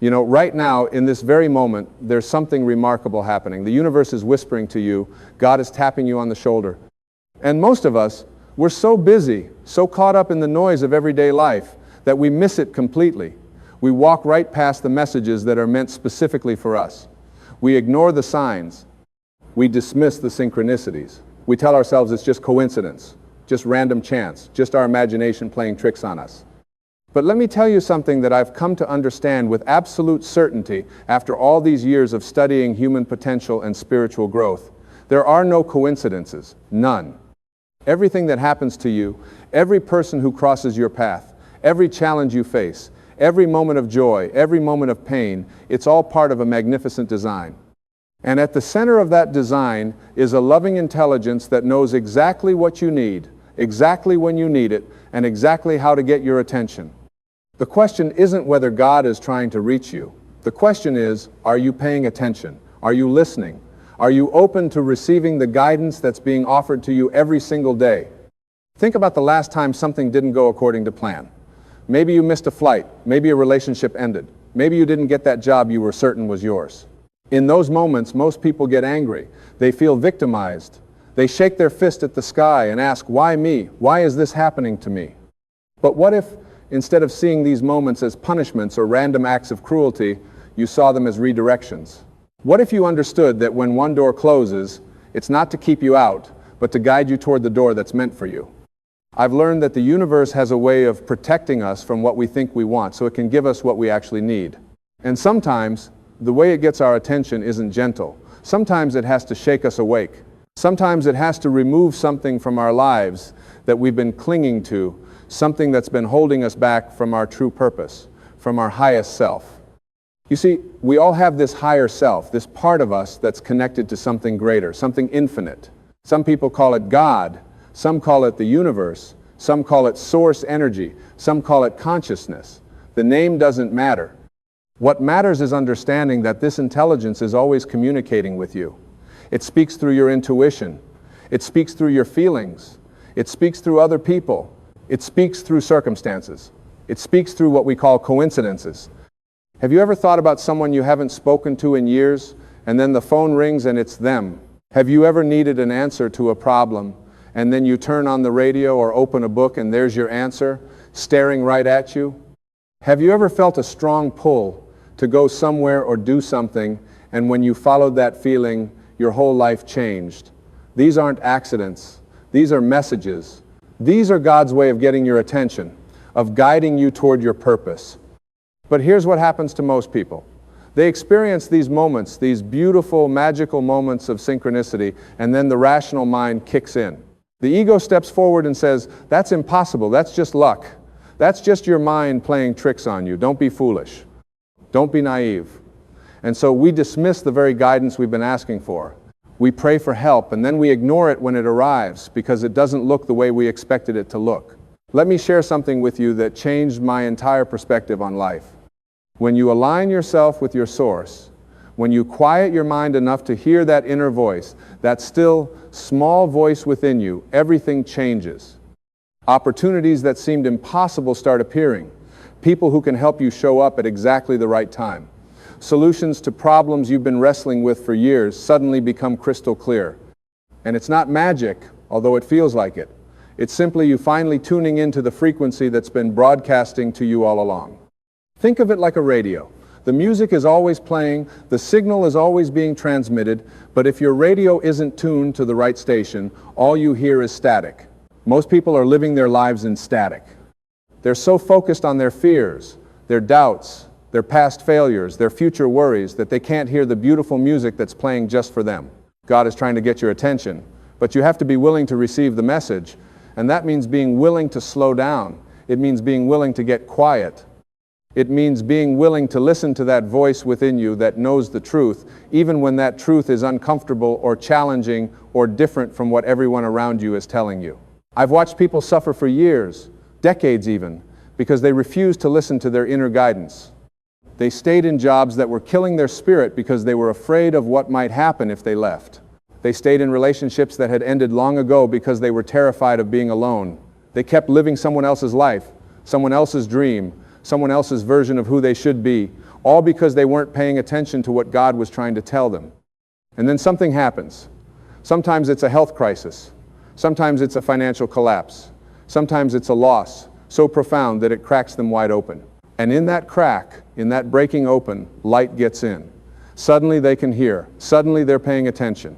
You know, right now, in this very moment, there's something remarkable happening. The universe is whispering to you. God is tapping you on the shoulder. And most of us, we're so busy, so caught up in the noise of everyday life, that we miss it completely. We walk right past the messages that are meant specifically for us. We ignore the signs. We dismiss the synchronicities. We tell ourselves it's just coincidence, just random chance, just our imagination playing tricks on us. But let me tell you something that I've come to understand with absolute certainty after all these years of studying human potential and spiritual growth. There are no coincidences, none. Everything that happens to you, every person who crosses your path, every challenge you face, every moment of joy, every moment of pain, it's all part of a magnificent design. And at the center of that design is a loving intelligence that knows exactly what you need, exactly when you need it, and exactly how to get your attention. The question isn't whether God is trying to reach you. The question is, are you paying attention? Are you listening? Are you open to receiving the guidance that's being offered to you every single day? Think about the last time something didn't go according to plan. Maybe you missed a flight. Maybe a relationship ended. Maybe you didn't get that job you were certain was yours. In those moments, most people get angry. They feel victimized. They shake their fist at the sky and ask, why me? Why is this happening to me? But what if, instead of seeing these moments as punishments or random acts of cruelty, you saw them as redirections? What if you understood that when one door closes, it's not to keep you out, but to guide you toward the door that's meant for you? I've learned that the universe has a way of protecting us from what we think we want, so it can give us what we actually need. And sometimes, the way it gets our attention isn't gentle. Sometimes it has to shake us awake. Sometimes it has to remove something from our lives that we've been clinging to, something that's been holding us back from our true purpose, from our highest self. You see, we all have this higher self, this part of us that's connected to something greater, something infinite. Some people call it God, some call it the universe, some call it source energy, some call it consciousness. The name doesn't matter. What matters is understanding that this intelligence is always communicating with you. It speaks through your intuition. It speaks through your feelings. It speaks through other people. It speaks through circumstances. It speaks through what we call coincidences. Have you ever thought about someone you haven't spoken to in years, and then the phone rings and it's them? Have you ever needed an answer to a problem, and then you turn on the radio or open a book and there's your answer, staring right at you? Have you ever felt a strong pull to go somewhere or do something, and when you followed that feeling, your whole life changed? These aren't accidents. These are messages. These are God's way of getting your attention, of guiding you toward your purpose. But here's what happens to most people. They experience these moments, these beautiful, magical moments of synchronicity, and then the rational mind kicks in. The ego steps forward and says, that's impossible, that's just luck. That's just your mind playing tricks on you. Don't be foolish. Don't be naive. And so we dismiss the very guidance we've been asking for. We pray for help, and then we ignore it when it arrives because it doesn't look the way we expected it to look. Let me share something with you that changed my entire perspective on life. When you align yourself with your source, when you quiet your mind enough to hear that inner voice, that still, small voice within you, everything changes. Opportunities that seemed impossible start appearing. People who can help you show up at exactly the right time. Solutions to problems you've been wrestling with for years suddenly become crystal clear. And it's not magic, although it feels like it. It's simply you finally tuning into the frequency that's been broadcasting to you all along. Think of it like a radio. The music is always playing, the signal is always being transmitted, but if your radio isn't tuned to the right station, all you hear is static. Most people are living their lives in static. They're so focused on their fears, their doubts, their past failures, their future worries, that they can't hear the beautiful music that's playing just for them. God is trying to get your attention, but you have to be willing to receive the message, and that means being willing to slow down. It means being willing to get quiet. It means being willing to listen to that voice within you that knows the truth, even when that truth is uncomfortable or challenging or different from what everyone around you is telling you. I've watched people suffer for years, decades even, because they refused to listen to their inner guidance. They stayed in jobs that were killing their spirit because they were afraid of what might happen if they left. They stayed in relationships that had ended long ago because they were terrified of being alone. They kept living someone else's life, someone else's dream, someone else's version of who they should be, all because they weren't paying attention to what God was trying to tell them. And then something happens. Sometimes it's a health crisis. Sometimes it's a financial collapse. Sometimes it's a loss so profound that it cracks them wide open. And in that crack, in that breaking open, light gets in. Suddenly they can hear. Suddenly they're paying attention.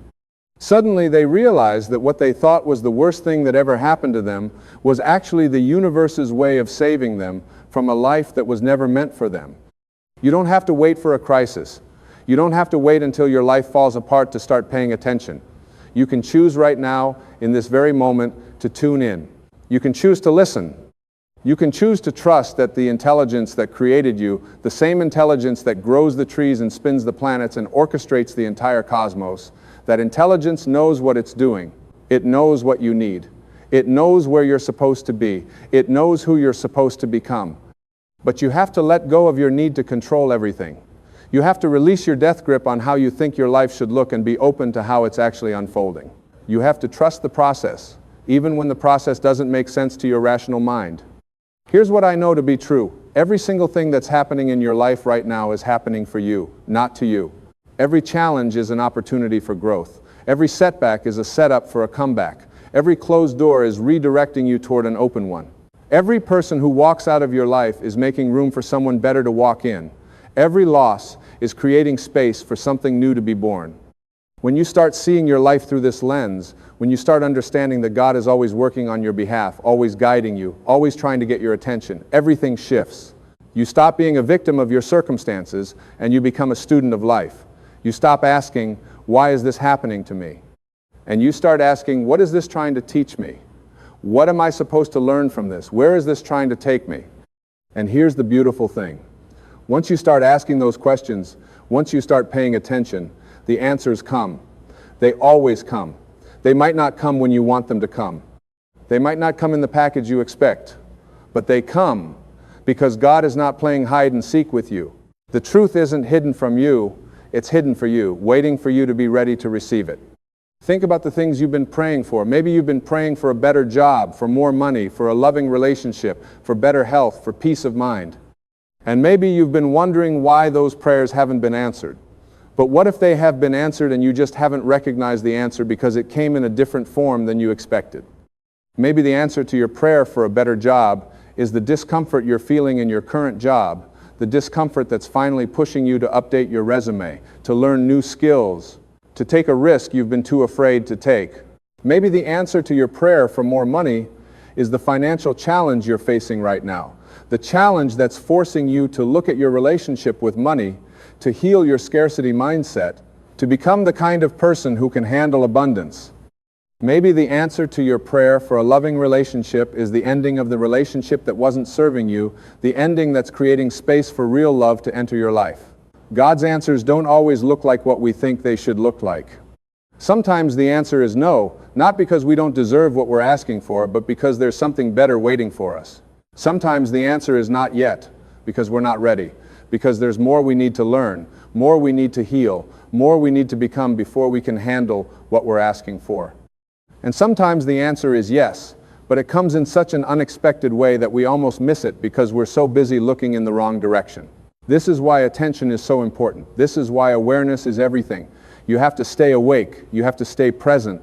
Suddenly they realize that what they thought was the worst thing that ever happened to them was actually the universe's way of saving them from a life that was never meant for them. You don't have to wait for a crisis. You don't have to wait until your life falls apart to start paying attention. You can choose right now, in this very moment, to tune in. You can choose to listen. You can choose to trust that the intelligence that created you, the same intelligence that grows the trees and spins the planets and orchestrates the entire cosmos, that intelligence knows what it's doing. It knows what you need. It knows where you're supposed to be. It knows who you're supposed to become. But you have to let go of your need to control everything. You have to release your death grip on how you think your life should look and be open to how it's actually unfolding. You have to trust the process, even when the process doesn't make sense to your rational mind. Here's what I know to be true. Every single thing that's happening in your life right now is happening for you, not to you. Every challenge is an opportunity for growth. Every setback is a setup for a comeback. Every closed door is redirecting you toward an open one. Every person who walks out of your life is making room for someone better to walk in. Every loss is creating space for something new to be born. When you start seeing your life through this lens, when you start understanding that God is always working on your behalf, always guiding you, always trying to get your attention, everything shifts. You stop being a victim of your circumstances and you become a student of life. You stop asking, why is this happening to me? And you start asking, what is this trying to teach me? What am I supposed to learn from this? Where is this trying to take me? And here's the beautiful thing. Once you start asking those questions, once you start paying attention, the answers come. They always come. They might not come when you want them to come. They might not come in the package you expect, but they come because God is not playing hide and seek with you. The truth isn't hidden from you, it's hidden for you, waiting for you to be ready to receive it. Think about the things you've been praying for. Maybe you've been praying for a better job, for more money, for a loving relationship, for better health, for peace of mind. And maybe you've been wondering why those prayers haven't been answered. But what if they have been answered and you just haven't recognized the answer because it came in a different form than you expected? Maybe the answer to your prayer for a better job is the discomfort you're feeling in your current job, the discomfort that's finally pushing you to update your resume, to learn new skills, to take a risk you've been too afraid to take. Maybe the answer to your prayer for more money is the financial challenge you're facing right now, the challenge that's forcing you to look at your relationship with money, to heal your scarcity mindset, to become the kind of person who can handle abundance. Maybe the answer to your prayer for a loving relationship is the ending of the relationship that wasn't serving you, the ending that's creating space for real love to enter your life. God's answers don't always look like what we think they should look like. Sometimes the answer is no, not because we don't deserve what we're asking for, but because there's something better waiting for us. Sometimes the answer is not yet, because we're not ready, because there's more we need to learn, more we need to heal, more we need to become before we can handle what we're asking for. And sometimes the answer is yes, but it comes in such an unexpected way that we almost miss it because we're so busy looking in the wrong direction. This is why attention is so important. This is why awareness is everything. You have to stay awake. You have to stay present.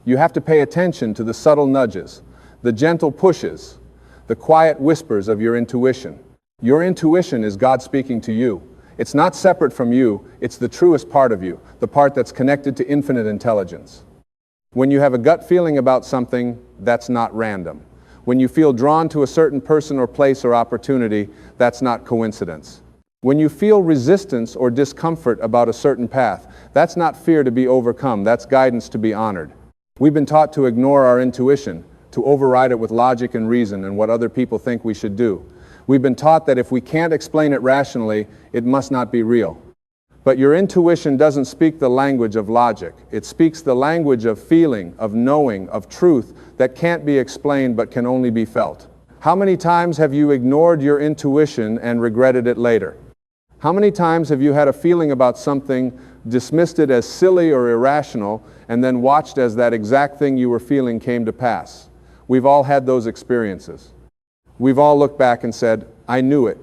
You have to pay attention to the subtle nudges, the gentle pushes, the quiet whispers of your intuition. Your intuition is God speaking to you. It's not separate from you. It's the truest part of you, the part that's connected to infinite intelligence. When you have a gut feeling about something, that's not random. When you feel drawn to a certain person or place or opportunity, that's not coincidence. When you feel resistance or discomfort about a certain path, that's not fear to be overcome, that's guidance to be honored. We've been taught to ignore our intuition, to override it with logic and reason and what other people think we should do. We've been taught that if we can't explain it rationally, it must not be real. But your intuition doesn't speak the language of logic. It speaks the language of feeling, of knowing, of truth that can't be explained but can only be felt. How many times have you ignored your intuition and regretted it later? How many times have you had a feeling about something, dismissed it as silly or irrational, and then watched as that exact thing you were feeling came to pass? We've all had those experiences. We've all looked back and said, I knew it.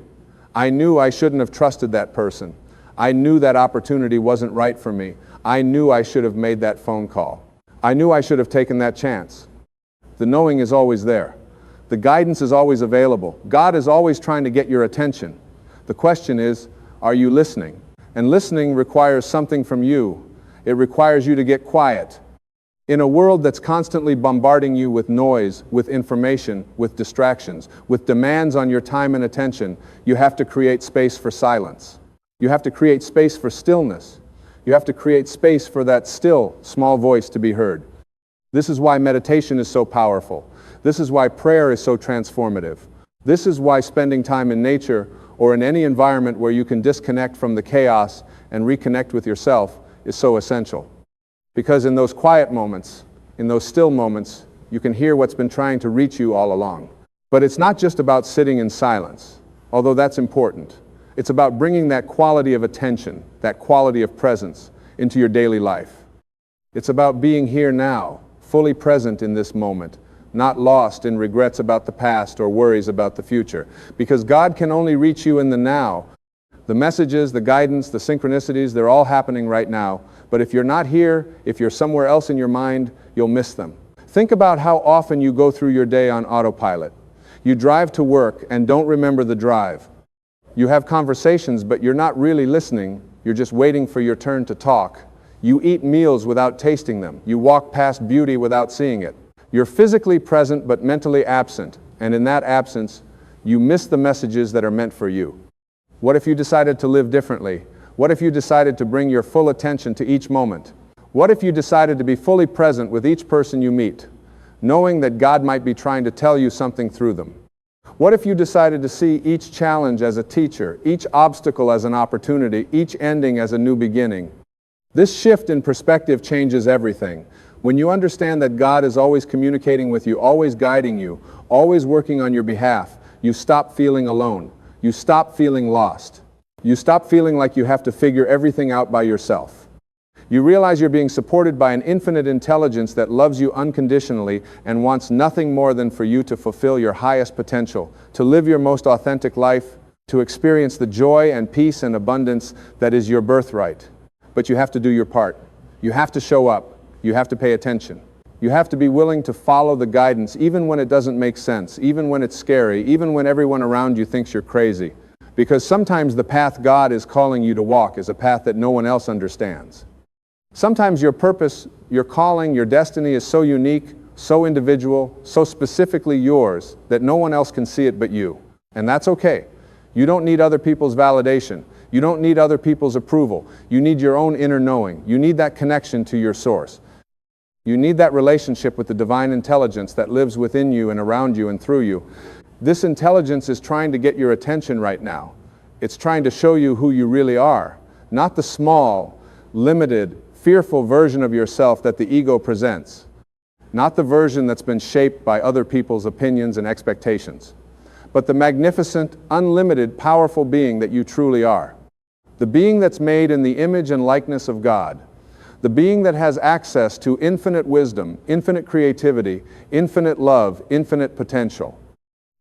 I knew I shouldn't have trusted that person. I knew that opportunity wasn't right for me. I knew I should have made that phone call. I knew I should have taken that chance. The knowing is always there. The guidance is always available. God is always trying to get your attention. The question is, are you listening? And listening requires something from you. It requires you to get quiet. In a world that's constantly bombarding you with noise, with information, with distractions, with demands on your time and attention, you have to create space for silence. You have to create space for stillness. You have to create space for that still, small voice to be heard. This is why meditation is so powerful. This is why prayer is so transformative. This is why spending time in nature or in any environment where you can disconnect from the chaos and reconnect with yourself is so essential. Because in those quiet moments, in those still moments, you can hear what's been trying to reach you all along. But it's not just about sitting in silence, although that's important. It's about bringing that quality of attention, that quality of presence into your daily life. It's about being here now, fully present in this moment, not lost in regrets about the past or worries about the future. Because God can only reach you in the now. The messages, the guidance, the synchronicities, they're all happening right now. But if you're not here, if you're somewhere else in your mind, you'll miss them. Think about how often you go through your day on autopilot. You drive to work and don't remember the drive. You have conversations, but you're not really listening. You're just waiting for your turn to talk. You eat meals without tasting them. You walk past beauty without seeing it. You're physically present but mentally absent. And in that absence, you miss the messages that are meant for you. What if you decided to live differently? What if you decided to bring your full attention to each moment? What if you decided to be fully present with each person you meet, knowing that God might be trying to tell you something through them? What if you decided to see each challenge as a teacher, each obstacle as an opportunity, each ending as a new beginning? This shift in perspective changes everything. When you understand that God is always communicating with you, always guiding you, always working on your behalf, you stop feeling alone. You stop feeling lost. You stop feeling like you have to figure everything out by yourself. You realize you're being supported by an infinite intelligence that loves you unconditionally and wants nothing more than for you to fulfill your highest potential, to live your most authentic life, to experience the joy and peace and abundance that is your birthright. But you have to do your part. You have to show up. You have to pay attention. You have to be willing to follow the guidance even when it doesn't make sense, even when it's scary, even when everyone around you thinks you're crazy. Because sometimes the path God is calling you to walk is a path that no one else understands. Sometimes your purpose, your calling, your destiny is so unique, so individual, so specifically yours that no one else can see it but you. And that's okay. You don't need other people's validation. You don't need other people's approval. You need your own inner knowing. You need that connection to your source. You need that relationship with the divine intelligence that lives within you and around you and through you. This intelligence is trying to get your attention right now. It's trying to show you who you really are, not the small, limited, fearful version of yourself that the ego presents, not the version that's been shaped by other people's opinions and expectations, but the magnificent, unlimited, powerful being that you truly are. The being that's made in the image and likeness of God. The being that has access to infinite wisdom, infinite creativity, infinite love, infinite potential.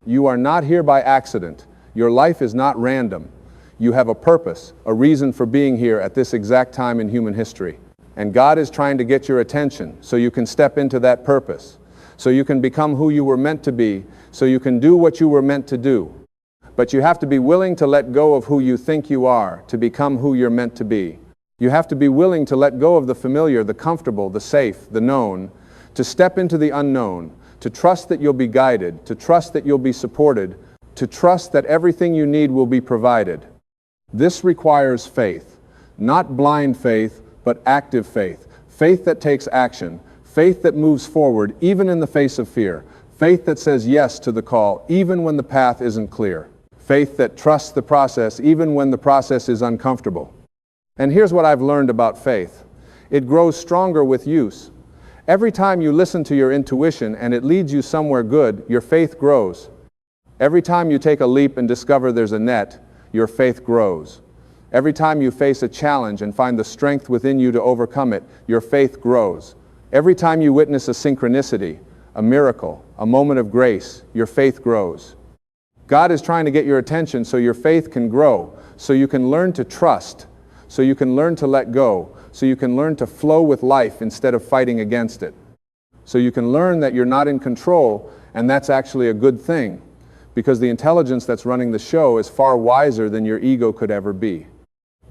You are not here by accident. Your life is not random. You have a purpose, a reason for being here at this exact time in human history. And God is trying to get your attention so you can step into that purpose, so you can become who you were meant to be, so you can do what you were meant to do. But you have to be willing to let go of who you think you are to become who you're meant to be. You have to be willing to let go of the familiar, the comfortable, the safe, the known, to step into the unknown, to trust that you'll be guided, to trust that you'll be supported, to trust that everything you need will be provided. This requires faith, not blind faith, but active faith, faith that takes action, faith that moves forward even in the face of fear, faith that says yes to the call even when the path isn't clear, faith that trusts the process even when the process is uncomfortable. And here's what I've learned about faith. It grows stronger with use. Every time you listen to your intuition and it leads you somewhere good, your faith grows. Every time you take a leap and discover there's a net, your faith grows. Every time you face a challenge and find the strength within you to overcome it, your faith grows. Every time you witness a synchronicity, a miracle, a moment of grace, your faith grows. God is trying to get your attention so your faith can grow, so you can learn to trust, so you can learn to let go, so you can learn to flow with life instead of fighting against it. So you can learn that you're not in control, and that's actually a good thing, because the intelligence that's running the show is far wiser than your ego could ever be.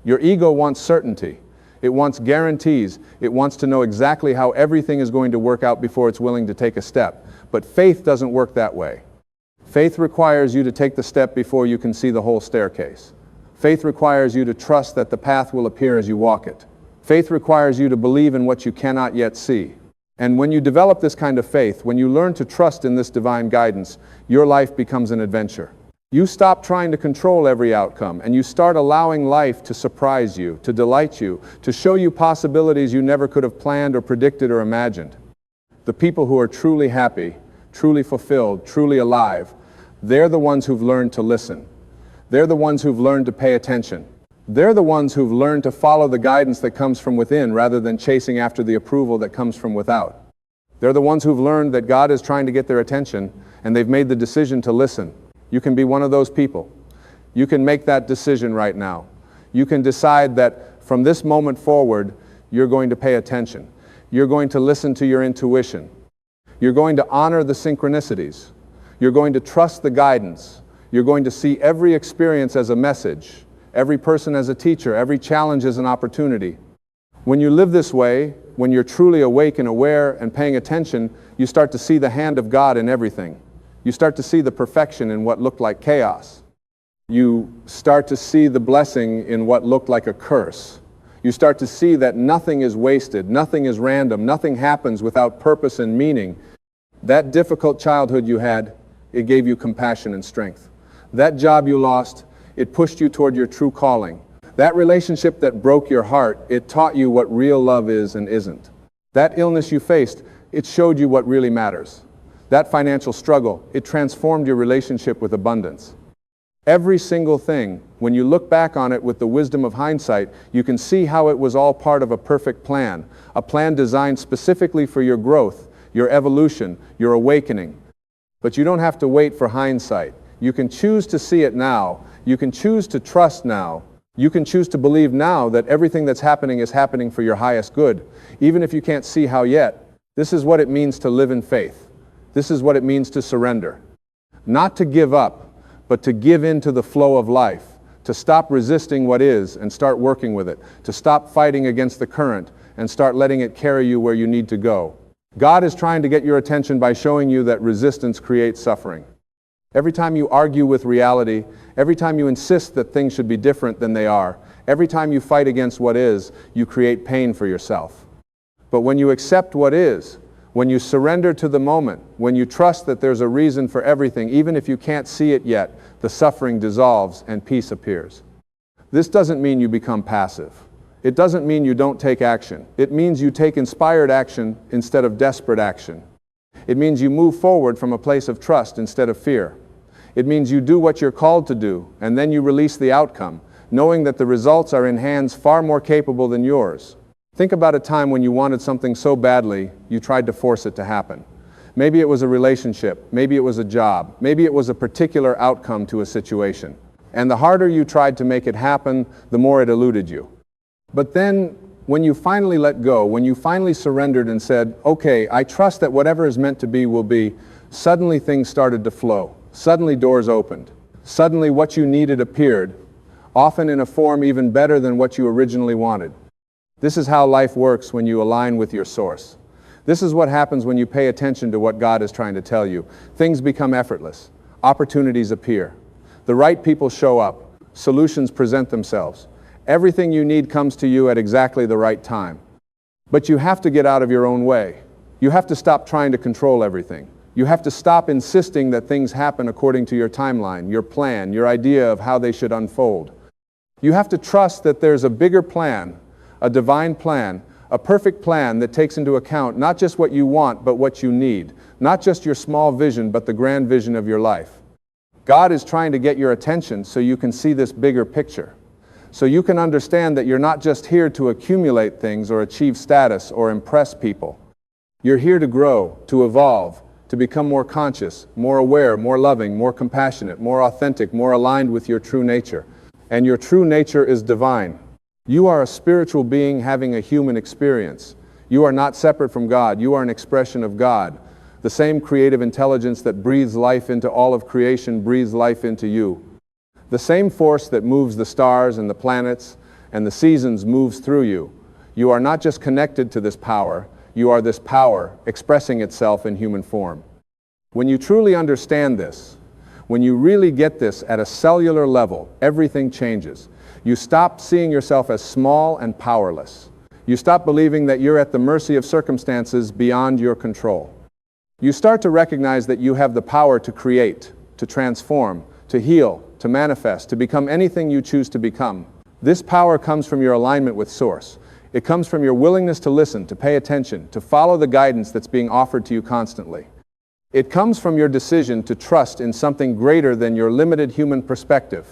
Your ego wants certainty. It wants guarantees. It wants to know exactly how everything is going to work out before it's willing to take a step. But faith doesn't work that way. Faith requires you to take the step before you can see the whole staircase. Faith requires you to trust that the path will appear as you walk it. Faith requires you to believe in what you cannot yet see. And when you develop this kind of faith, when you learn to trust in this divine guidance, your life becomes an adventure. You stop trying to control every outcome, and you start allowing life to surprise you, to delight you, to show you possibilities you never could have planned or predicted or imagined. The people who are truly happy, truly fulfilled, truly alive, they're the ones who've learned to listen. They're the ones who've learned to pay attention. They're the ones who've learned to follow the guidance that comes from within rather than chasing after the approval that comes from without. They're the ones who've learned that God is trying to get their attention, and they've made the decision to listen. You can be one of those people. You can make that decision right now. You can decide that from this moment forward, you're going to pay attention. You're going to listen to your intuition. You're going to honor the synchronicities. You're going to trust the guidance. You're going to see every experience as a message, every person as a teacher, every challenge as an opportunity. When you live this way, when you're truly awake and aware and paying attention, you start to see the hand of God in everything. You start to see the perfection in what looked like chaos. You start to see the blessing in what looked like a curse. You start to see that nothing is wasted, nothing is random, nothing happens without purpose and meaning. That difficult childhood you had, it gave you compassion and strength. That job you lost, it pushed you toward your true calling. That relationship that broke your heart, it taught you what real love is and isn't. That illness you faced, it showed you what really matters. That financial struggle, it transformed your relationship with abundance. Every single thing, when you look back on it with the wisdom of hindsight, you can see how it was all part of a perfect plan, a plan designed specifically for your growth, your evolution, your awakening. But you don't have to wait for hindsight. You can choose to see it now. You can choose to trust now. You can choose to believe now that everything that's happening is happening for your highest good, even if you can't see how yet. This is what it means to live in faith. This is what it means to surrender. Not to give up, but to give in to the flow of life, to stop resisting what is and start working with it, to stop fighting against the current and start letting it carry you where you need to go. God is trying to get your attention by showing you that resistance creates suffering. Every time you argue with reality, every time you insist that things should be different than they are, every time you fight against what is, you create pain for yourself. But when you accept what is, when you surrender to the moment, when you trust that there's a reason for everything, even if you can't see it yet, the suffering dissolves and peace appears. This doesn't mean you become passive. It doesn't mean you don't take action. It means you take inspired action instead of desperate action. It means you move forward from a place of trust instead of fear. It means you do what you're called to do, and then you release the outcome, knowing that the results are in hands far more capable than yours. Think about a time when you wanted something so badly, you tried to force it to happen. Maybe it was a relationship, maybe it was a job, maybe it was a particular outcome to a situation. And the harder you tried to make it happen, the more it eluded you. But then, when you finally let go, when you finally surrendered and said, okay, I trust that whatever is meant to be will be, suddenly things started to flow. Suddenly doors opened. Suddenly what you needed appeared, often in a form even better than what you originally wanted. This is how life works when you align with your source. This is what happens when you pay attention to what God is trying to tell you. Things become effortless. Opportunities appear. The right people show up. Solutions present themselves. Everything you need comes to you at exactly the right time. But you have to get out of your own way. You have to stop trying to control everything. You have to stop insisting that things happen according to your timeline, your plan, your idea of how they should unfold. You have to trust that there's a bigger plan, a divine plan, a perfect plan that takes into account not just what you want, but what you need. Not just your small vision, but the grand vision of your life. God is trying to get your attention so you can see this bigger picture. So you can understand that you're not just here to accumulate things or achieve status or impress people. You're here to grow, to evolve. to become more conscious, more aware, more loving, more compassionate, more authentic, more aligned with your true nature. And your true nature is divine. You are a spiritual being having a human experience. You are not separate from God. You are an expression of God. The same creative intelligence that breathes life into all of creation breathes life into you. The same force that moves the stars and the planets and the seasons moves through you. You are not just connected to this power, you are this power expressing itself in human form. When you truly understand this, when you really get this at a cellular level, everything changes. You stop seeing yourself as small and powerless. You stop believing that you're at the mercy of circumstances beyond your control. You start to recognize that you have the power to create, to transform, to heal, to manifest, to become anything you choose to become. This power comes from your alignment with Source. It comes from your willingness to listen, to pay attention, to follow the guidance that's being offered to you constantly. It comes from your decision to trust in something greater than your limited human perspective.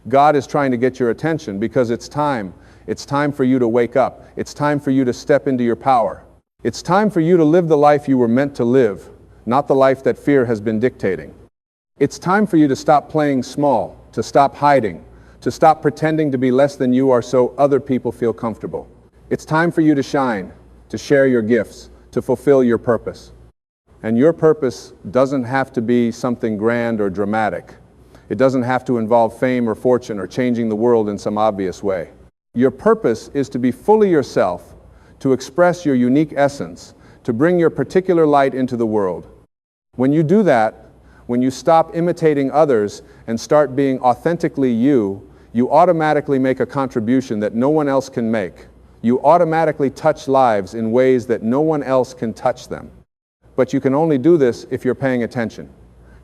God is trying to get your attention because it's time. It's time for you to wake up. It's time for you to step into your power. It's time for you to live the life you were meant to live, not the life that fear has been dictating. It's time for you to stop playing small, to stop hiding, to stop pretending to be less than you are so other people feel comfortable. It's time for you to shine, to share your gifts, to fulfill your purpose. And your purpose doesn't have to be something grand or dramatic. It doesn't have to involve fame or fortune or changing the world in some obvious way. Your purpose is to be fully yourself, to express your unique essence, to bring your particular light into the world. When you do that, when you stop imitating others and start being authentically you, you automatically make a contribution that no one else can make. You automatically touch lives in ways that no one else can touch them. But you can only do this if you're paying attention.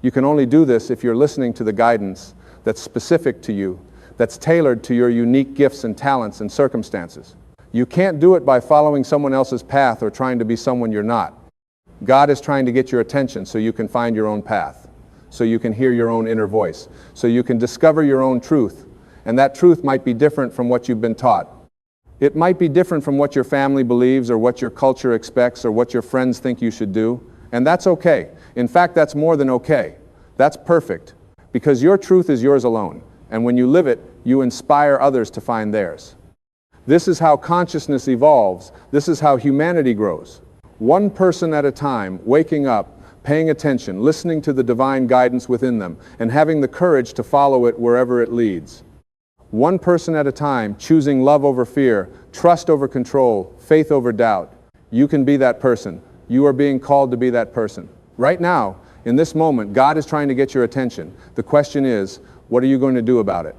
You can only do this if you're listening to the guidance that's specific to you, that's tailored to your unique gifts and talents and circumstances. You can't do it by following someone else's path or trying to be someone you're not. God is trying to get your attention so you can find your own path, so you can hear your own inner voice, so you can discover your own truth. And that truth might be different from what you've been taught. It might be different from what your family believes or what your culture expects or what your friends think you should do. And that's okay. In fact, that's more than okay. That's perfect. Because your truth is yours alone. And when you live it, you inspire others to find theirs. This is how consciousness evolves. This is how humanity grows. One person at a time, waking up, paying attention, listening to the divine guidance within them, and having the courage to follow it wherever it leads. One person at a time, choosing love over fear, trust over control, faith over doubt. You can be that person. You are being called to be that person. Right now, in this moment, God is trying to get your attention. The question is, what are you going to do about it?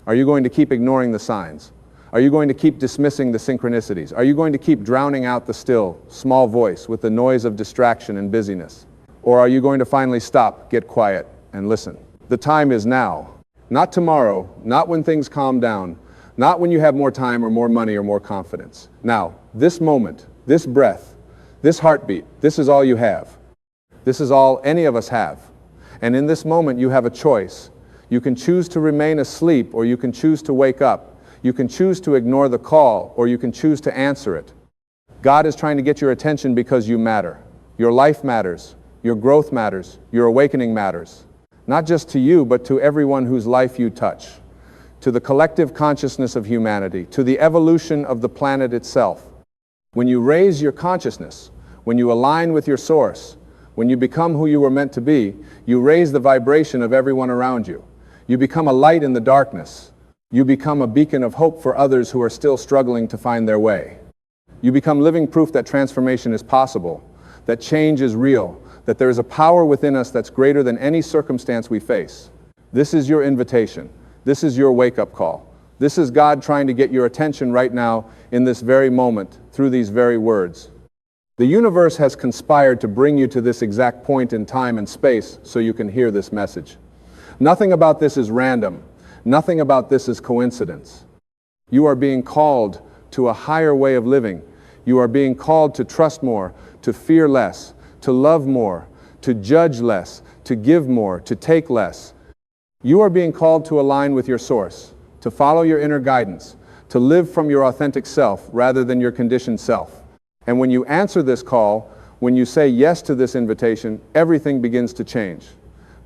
Are you going to keep ignoring the signs? Are you going to keep dismissing the synchronicities? Are you going to keep drowning out the still, small voice with the noise of distraction and busyness? Or are you going to finally stop, get quiet, and listen? The time is now. Not tomorrow, not when things calm down, not when you have more time or more money or more confidence. Now, this moment, this breath, this heartbeat, this is all you have. This is all any of us have. And in this moment, you have a choice. You can choose to remain asleep, or you can choose to wake up. You can choose to ignore the call, or you can choose to answer it. God is trying to get your attention because you matter. Your life matters. Your growth matters. Your awakening matters. Not just to you, but to everyone whose life you touch, to the collective consciousness of humanity, to the evolution of the planet itself. When you raise your consciousness, when you align with your source, when you become who you were meant to be, you raise the vibration of everyone around you. You become a light in the darkness. You become a beacon of hope for others who are still struggling to find their way. You become living proof that transformation is possible, that change is real, that there is a power within us that's greater than any circumstance we face. This is your invitation. This is your wake-up call. This is God trying to get your attention right now in this very moment through these very words. The universe has conspired to bring you to this exact point in time and space so you can hear this message. Nothing about this is random. Nothing about this is coincidence. You are being called to a higher way of living. You are being called to trust more, to fear less, to love more, to judge less, to give more, to take less. You are being called to align with your source, to follow your inner guidance, to live from your authentic self rather than your conditioned self. And when you answer this call, when you say yes to this invitation, everything begins to change.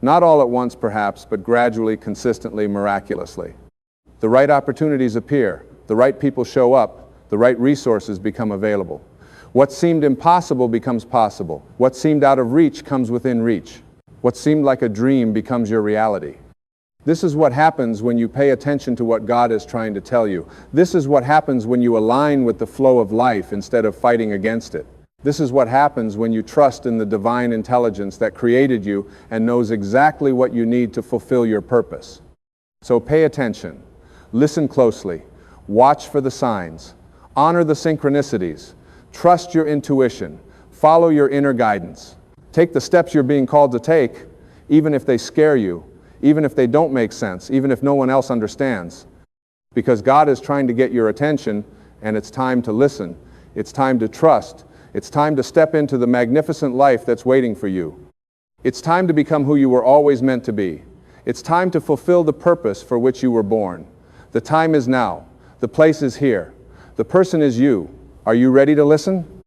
Not all at once, perhaps, but gradually, consistently, miraculously. The right opportunities appear, the right people show up, the right resources become available. What seemed impossible becomes possible. What seemed out of reach comes within reach. What seemed like a dream becomes your reality. This is what happens when you pay attention to what God is trying to tell you. This is what happens when you align with the flow of life instead of fighting against it. This is what happens when you trust in the divine intelligence that created you and knows exactly what you need to fulfill your purpose. So pay attention, listen closely, watch for the signs, honor the synchronicities, trust your intuition, follow your inner guidance. Take the steps you're being called to take, even if they scare you, even if they don't make sense, even if no one else understands. Because God is trying to get your attention, and it's time to listen. It's time to trust. It's time to step into the magnificent life that's waiting for you. It's time to become who you were always meant to be. It's time to fulfill the purpose for which you were born. The time is now. The place is here. The person is you. Are you ready to listen?